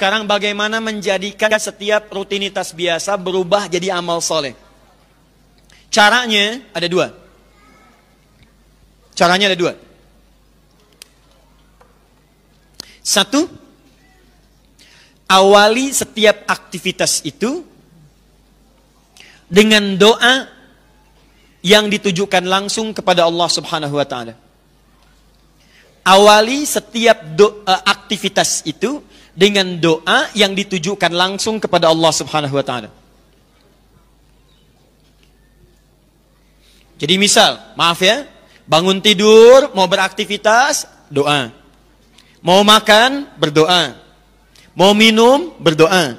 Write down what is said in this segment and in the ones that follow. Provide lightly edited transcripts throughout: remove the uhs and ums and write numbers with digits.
Sekarang bagaimana menjadikan setiap rutinitas biasa berubah jadi amal soleh? Caranya ada dua. Caranya ada dua. Satu, awali setiap aktivitas itu dengan doa yang ditujukan langsung kepada Allah Subhanahu wa taala. Awali setiap aktivitas itu dengan doa yang ditujukan langsung kepada Allah Subhanahu wa taala. Jadi misal, maaf ya, bangun tidur, mau beraktivitas, doa. Mau makan, berdoa. Mau minum, berdoa.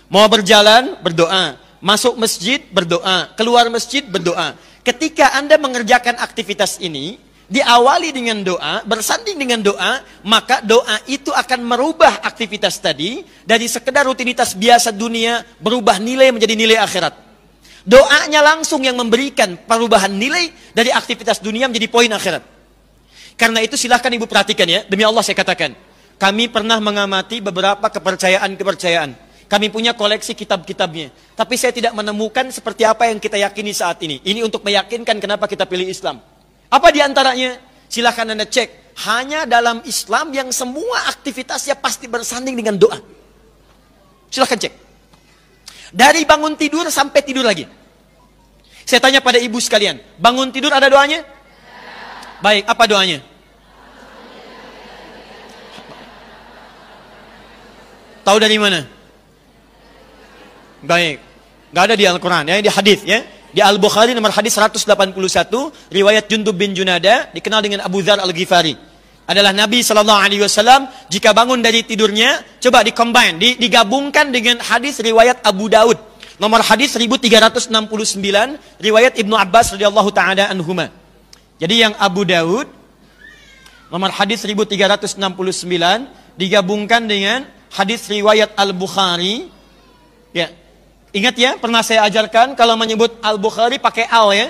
Mau berjalan, berdoa. Masuk masjid, berdoa. Keluar masjid, berdoa. Ketika Anda mengerjakan aktivitas ini, diawali dengan doa, bersanding dengan doa, maka doa itu akan merubah aktivitas tadi dari sekedar rutinitas biasa dunia berubah nilai menjadi nilai akhirat. Doanya langsung yang memberikan perubahan nilai dari aktivitas dunia menjadi poin akhirat. Karena itu silahkan ibu perhatikan ya, demi Allah saya katakan, kami pernah mengamati beberapa kepercayaan. Kami punya koleksi kitab-kitabnya, tapi saya tidak menemukan seperti apa yang kita yakini saat ini. Ini untuk meyakinkan kenapa kita pilih Islam. Apa diantaranya? Silahkan Anda cek. Hanya dalam Islam yang semua aktivitasnya pasti bersanding dengan doa. Silahkan cek. Dari bangun tidur sampai tidur lagi. Saya tanya pada ibu sekalian. Bangun tidur ada doanya? Baik, apa doanya? Tahu dari mana? Baik. Gak ada di Al-Quran, ya, di hadis ya. Di Al-Bukhari nomor hadis 181, riwayat Jundub bin Junada, dikenal dengan Abu Dzar Al-Ghifari. Adalah Nabi SAW jika bangun dari tidurnya, coba di-combine, digabungkan dengan hadis riwayat Abu Daud. Nomor hadis 1369, riwayat Ibnu Abbas radhiyallahu ta'ala anhuma. Jadi yang Abu Daud, nomor hadis 1369, digabungkan dengan hadis riwayat Al-Bukhari. Ya. Ingat ya, pernah saya ajarkan kalau menyebut Al-Bukhari pakai al ya.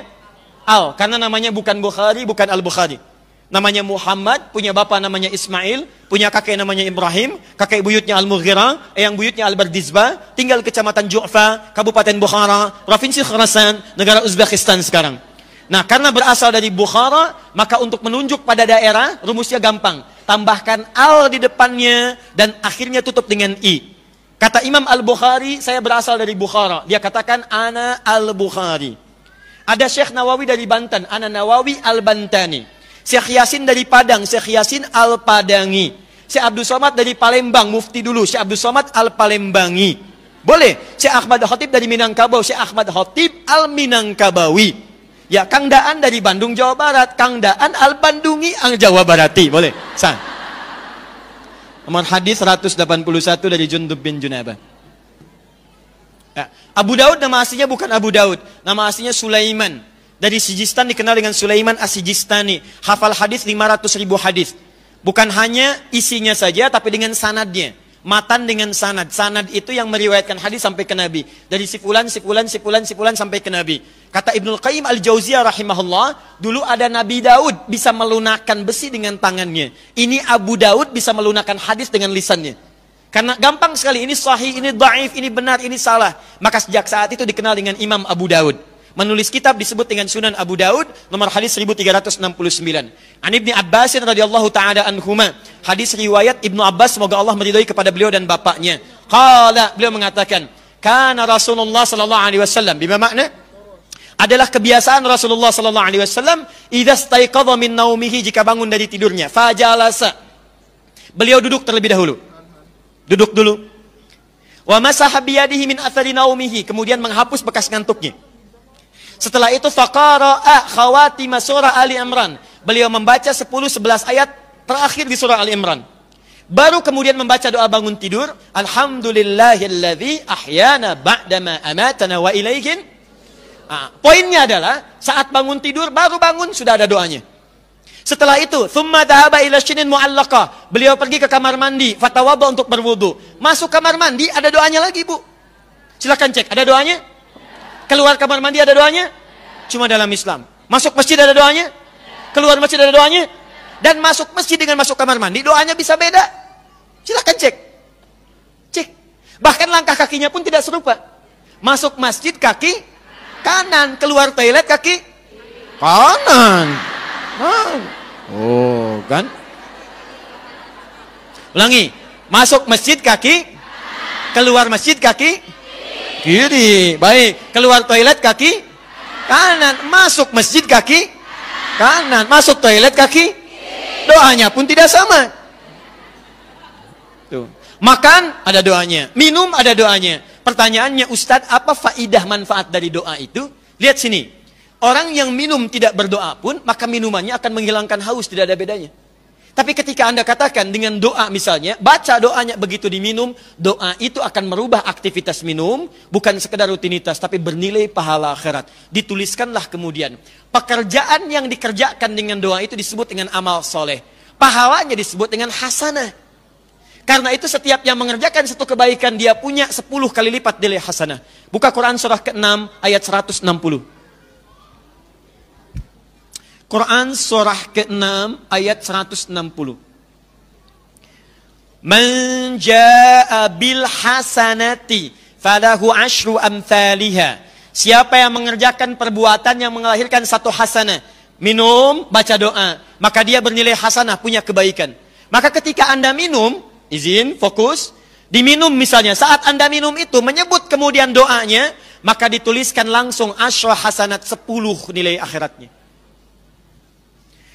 Al, karena namanya bukan Bukhari, bukan Al-Bukhari. Namanya Muhammad, punya bapak namanya Ismail, punya kakek namanya Ibrahim, kakek buyutnya Al-Mughirah, yang buyutnya Al-Bardizbah, tinggal kecamatan Ju'fa, Kabupaten Bukhara, Provinsi Khurasan, negara Uzbekistan sekarang. Nah, karena berasal dari Bukhara, maka untuk menunjuk pada daerah, rumusnya gampang. Tambahkan al di depannya, dan akhirnya tutup dengan i. Kata Imam Al-Bukhari, saya berasal dari Bukhara. Dia katakan, Ana Al-Bukhari. Ada Syekh Nawawi dari Banten, Ana Nawawi Al-Bantani. Syekh Yasin dari Padang, Syekh Yasin Al-Padangi. Syekh Abdul Somad dari Palembang, mufti dulu, Syekh Abdul Somad Al-Palembangi. Boleh. Syekh Ahmad Khatib dari Minangkabau, Syekh Ahmad Khatib Al-Minangkabawi. Ya, Kang Daan dari Bandung, Jawa Barat. Kang Daan Al-Bandungi, Jawa Barati. Boleh. Sah. Nomor hadis 181 dari Jundub bin Junabah. Ya. Abu Daud nama aslinya bukan Abu Daud. Nama aslinya Sulaiman. Dari Sijistan dikenal dengan Sulaiman As-Sijistani. Hafal hadis 500.000 hadis. Bukan hanya isinya saja, tapi dengan sanadnya. Matan dengan sanad. Sanad itu yang meriwayatkan hadis sampai ke Nabi. Dari sifulan sampai ke Nabi. Kata Ibnul Qayyim Al-Jauziyah rahimahullah, dulu ada Nabi Daud bisa melunakkan besi dengan tangannya. Ini Abu Daud bisa melunakkan hadis dengan lisannya. Karena gampang sekali, ini sahih, ini dhaif, ini benar, ini salah. Maka sejak saat itu dikenal dengan Imam Abu Daud. Menulis kitab disebut dengan Sunan Abu Daud, nomor hadis 1369. An Ibni Abbasin radhiyallahu ta'ala anhuma. Hadis riwayat Ibnu Abbas, semoga Allah meridhai kepada beliau dan bapaknya. Qala, beliau mengatakan, kana Rasulullah sallallahu alaihi wasallam, bima makna? Adalah kebiasaan Rasulullah sallallahu alaihi wasallam idza staiqadha min naumihi, jika bangun dari tidurnya, fajalasa, beliau duduk terlebih dahulu. Duduk dulu. Wa masaha biyadihi min athari naumihi, kemudian menghapus bekas ngantuknya. Setelah itu faqara'a khawatima surah Ali Imran, beliau membaca 10-11 ayat terakhir di surah Ali Imran. Baru kemudian membaca doa bangun tidur, alhamdulillahilladzi ahyana ba'dama amatana wa ilaihin. Poinnya adalah saat bangun tidur, baru bangun sudah ada doanya. Setelah itu, thumma dhahaba ila shinin mu'allaqah, beliau pergi ke kamar mandi, fatawadha, untuk berwudu. Masuk kamar mandi ada doanya lagi, Bu. Silakan cek, ada doanya? Keluar kamar mandi ada doanya? Cuma dalam Islam. Masuk masjid ada doanya? Keluar masjid ada doanya? Dan masuk masjid dengan masuk kamar mandi, doanya bisa beda. Silakan cek. Bahkan langkah kakinya pun tidak serupa. Masuk masjid kaki kanan, keluar toilet kaki kanan. Oh, kan? Ulangi. Masuk masjid kaki, keluar masjid kaki kiri. Baik, keluar toilet kaki kanan, masuk masjid kaki kanan, masuk toilet kaki. Doanya pun tidak sama. Tuh. Makan ada doanya, minum ada doanya. Pertanyaannya, Ustadz, apa faidah manfaat dari doa itu? Lihat sini. Orang yang minum tidak berdoa pun, maka minumannya akan menghilangkan haus, tidak ada bedanya. Tapi ketika Anda katakan dengan doa misalnya, baca doanya begitu diminum, doa itu akan merubah aktivitas minum, bukan sekedar rutinitas, tapi bernilai pahala akhirat. Dituliskanlah kemudian. Pekerjaan yang dikerjakan dengan doa itu disebut dengan amal soleh. Pahalanya disebut dengan hasanah. Karena itu setiap yang mengerjakan satu kebaikan, dia punya 10 kali lipat nilai hasanah. Buka Quran surah ke-6 ayat 160. Quran surah ke-6 ayat 160. Man jaa bil hasanati falahu asyru amthaliha. Siapa yang mengerjakan perbuatan yang melahirkan satu hasanah, minum, baca doa, maka dia bernilai hasanah, punya kebaikan. Maka ketika Anda minum, izin, fokus, diminum misalnya, saat Anda minum itu, menyebut kemudian doanya, maka dituliskan langsung asyra hasanat 10 nilai akhiratnya.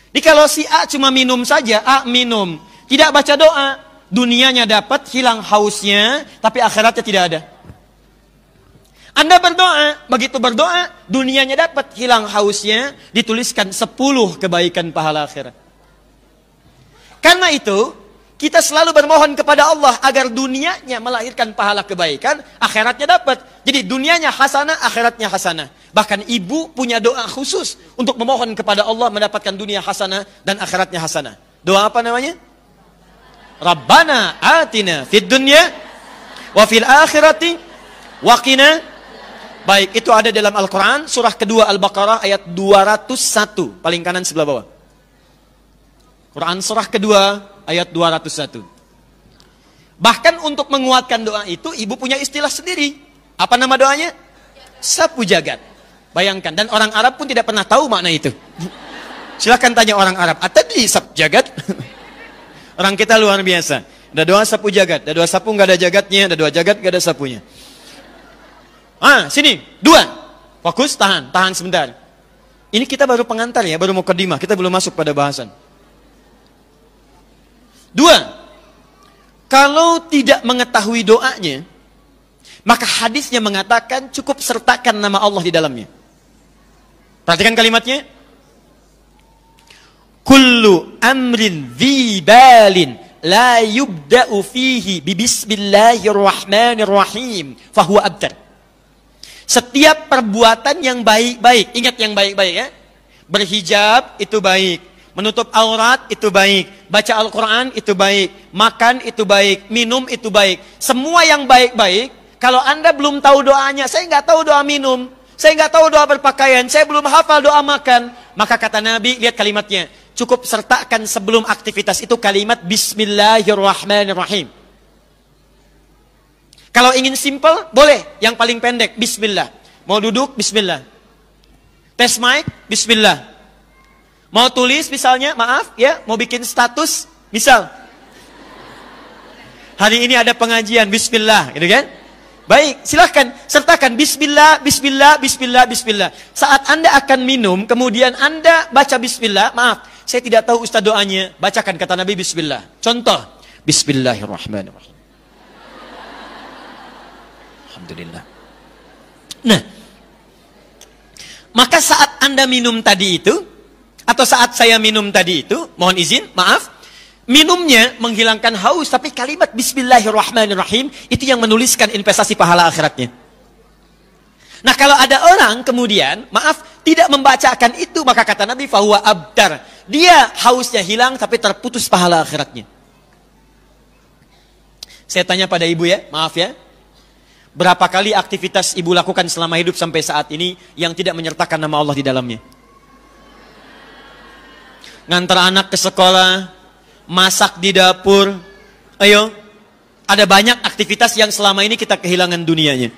Jadi kalau si A cuma minum saja, A minum, tidak baca doa, dunianya dapat, hilang hausnya, tapi akhiratnya tidak ada. Anda berdoa, begitu berdoa, dunianya dapat, hilang hausnya, dituliskan 10 kebaikan pahala akhirat. Karena itu, kita selalu bermohon kepada Allah agar dunianya melahirkan pahala kebaikan, akhiratnya dapat. Jadi dunianya hasanah, akhiratnya hasanah. Bahkan ibu punya doa khusus untuk memohon kepada Allah mendapatkan dunia hasanah dan akhiratnya hasanah. Doa apa namanya? Rabbana atina fid dunya wa fil akhirati wa qina. Baik, itu ada dalam Al-Quran, surah kedua Al-Baqarah ayat 201, paling kanan sebelah bawah. Quran surah kedua ayat 201. Bahkan untuk menguatkan doa itu, ibu punya istilah sendiri. Apa nama doanya? Sapu jagat. Bayangkan, dan orang Arab pun tidak pernah tahu makna itu. Silahkan tanya orang Arab, tadi sapu jagat? Orang kita luar biasa. Ada doa sapu jagat, ada doa sapu nggak ada jagatnya, ada doa jagat nggak ada sapunya. Sini, 2. Fokus, tahan sebentar. Ini kita baru pengantar ya, baru mukadimah, kita belum masuk pada bahasan. 2. Kalau tidak mengetahui doanya, maka hadisnya mengatakan cukup sertakan nama Allah di dalamnya. Perhatikan kalimatnya. Kullu amrin dzibalin la yubda'u fihi bi bismillahirrahmanirrahim fahuwa abtar. Setiap perbuatan yang baik-baik, ingat yang baik-baik ya. Berhijab itu baik, menutup aurat itu baik, baca Al-Quran itu baik, makan itu baik, minum itu baik. Semua yang baik-baik, kalau Anda belum tahu doanya, saya nggak tahu doa minum, saya nggak tahu doa berpakaian, saya belum hafal doa makan, maka kata Nabi, lihat kalimatnya, cukup sertakan sebelum aktivitas itu kalimat Bismillahirrahmanirrahim. Kalau ingin simple, boleh. Yang paling pendek, Bismillah. Mau duduk, Bismillah. Tes mic, Bismillah. Mau tulis misalnya, maaf ya, mau bikin status, misal. Hari ini ada pengajian, Bismillah, gitu kan? Baik, silahkan sertakan Bismillah, Bismillah, Bismillah, Bismillah. Saat Anda akan minum, kemudian Anda baca Bismillah, maaf, saya tidak tahu Ustaz doanya, bacakan kata Nabi Bismillah. Contoh, Bismillahirrahmanirrahim. Alhamdulillah. Nah, maka saat Anda minum tadi itu, atau saat saya minum tadi itu, mohon izin, maaf, minumnya menghilangkan haus, tapi kalimat Bismillahirrahmanirrahim itu yang menuliskan investasi pahala akhiratnya. Nah, kalau ada orang kemudian, maaf, tidak membacakan itu, maka kata Nabi, fahuwa abtar. Dia hausnya hilang, tapi terputus pahala akhiratnya. Saya tanya pada ibu ya, maaf ya. Berapa kali aktivitas ibu lakukan selama hidup sampai saat ini yang tidak menyertakan nama Allah di dalamnya? Ngantar anak ke sekolah, masak di dapur, ayo, Ada banyak aktivitas yang selama ini kita kehilangan dunianya.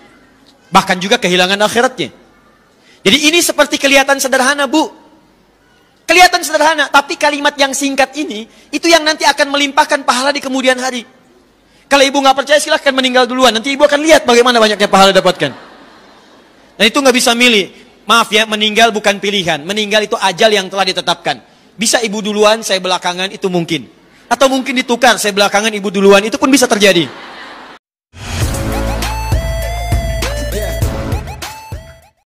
Bahkan juga kehilangan akhiratnya. Jadi ini seperti kelihatan sederhana, Bu. Kelihatan sederhana, tapi kalimat yang singkat ini, itu yang nanti akan melimpahkan pahala di kemudian hari. Kalau ibu nggak percaya, silahkan meninggal duluan. Nanti ibu akan lihat bagaimana banyaknya pahala dapatkan. Dan itu nggak bisa milih. Maaf ya, meninggal bukan pilihan. Meninggal itu ajal yang telah ditetapkan. Bisa ibu duluan, saya belakangan, itu mungkin. Atau mungkin ditukar, saya belakangan, ibu duluan, itu pun bisa terjadi.